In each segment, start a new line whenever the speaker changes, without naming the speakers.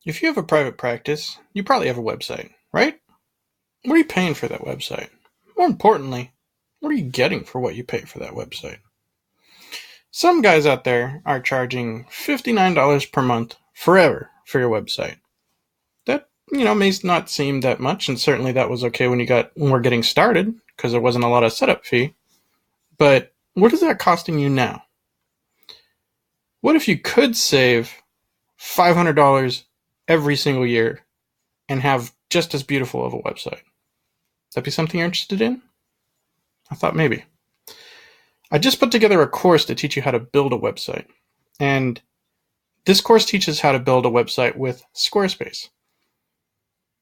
If you have a private practice, you probably have a website, right? What are you paying for that website? More importantly, what are you getting for what you pay for that website? Some guys out there are charging $59 per month forever for your website. That, may not seem that much, and certainly that was okay when we're getting started, because there wasn't a lot of setup fee. But what is that costing you now? What if you could save $500 every single year and have just as beautiful of a website? That be something you're interested in? I thought maybe. I just put together a course to teach you how to build a website. And this course teaches how to build a website with Squarespace.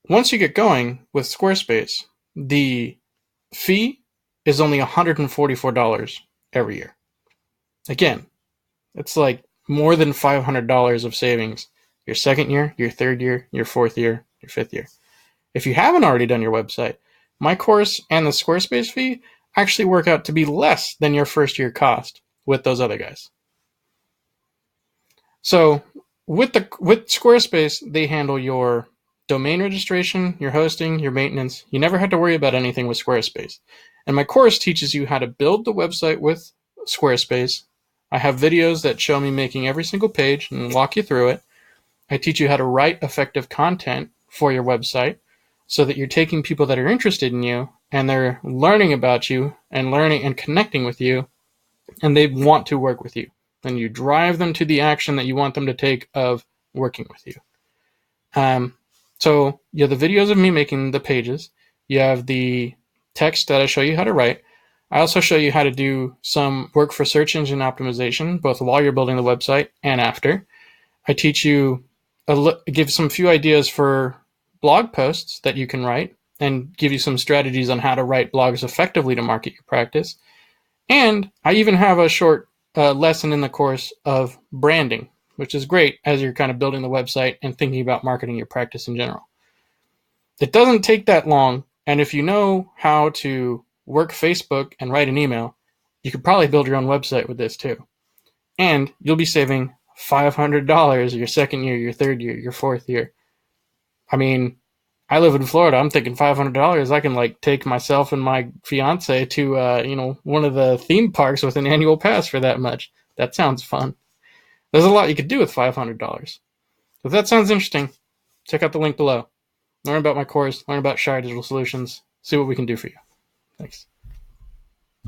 Once you get going with Squarespace, the fee is only $144 every year. Again, it's like more than $500 of savings your second year, your third year, your fourth year, your fifth year. If you haven't already done your website, my course and the Squarespace fee actually work out to be less than your first year cost with those other guys. So with Squarespace, they handle your domain registration, your hosting, your maintenance. You never had to worry about anything with Squarespace. And my course teaches you how to build the website with Squarespace. I have videos that show me making every single page and walk you through it. I teach you how to write effective content for your website so that you're taking people that are interested in you and they're learning about you and learning and connecting with you, and they want to work with you. And you drive them to the action that you want them to take of working with you. So you have the videos of me making the pages. You have the text that I show you how to write. I also show you how to do some work for search engine optimization, both while you're building the website and after. I teach you, give some few ideas for blog posts that you can write and give you some strategies on how to write blogs effectively to market your practice. And I even have a short lesson in the course of branding, which is great as you're kind of building the website and thinking about marketing your practice in general. It doesn't take that long, and if you know how to work Facebook and write an email, you could probably build your own website with this too. And you'll be saving $500 your second year, your third year, your fourth year. I mean, I live in Florida. I'm thinking $500. I can take myself and my fiance to one of the theme parks with an annual pass for that much. That sounds fun. There's a lot you could do with $500. If that sounds interesting, check out the link below. Learn about my course. Learn about Shire Digital Solutions. See what we can do for you. Thanks.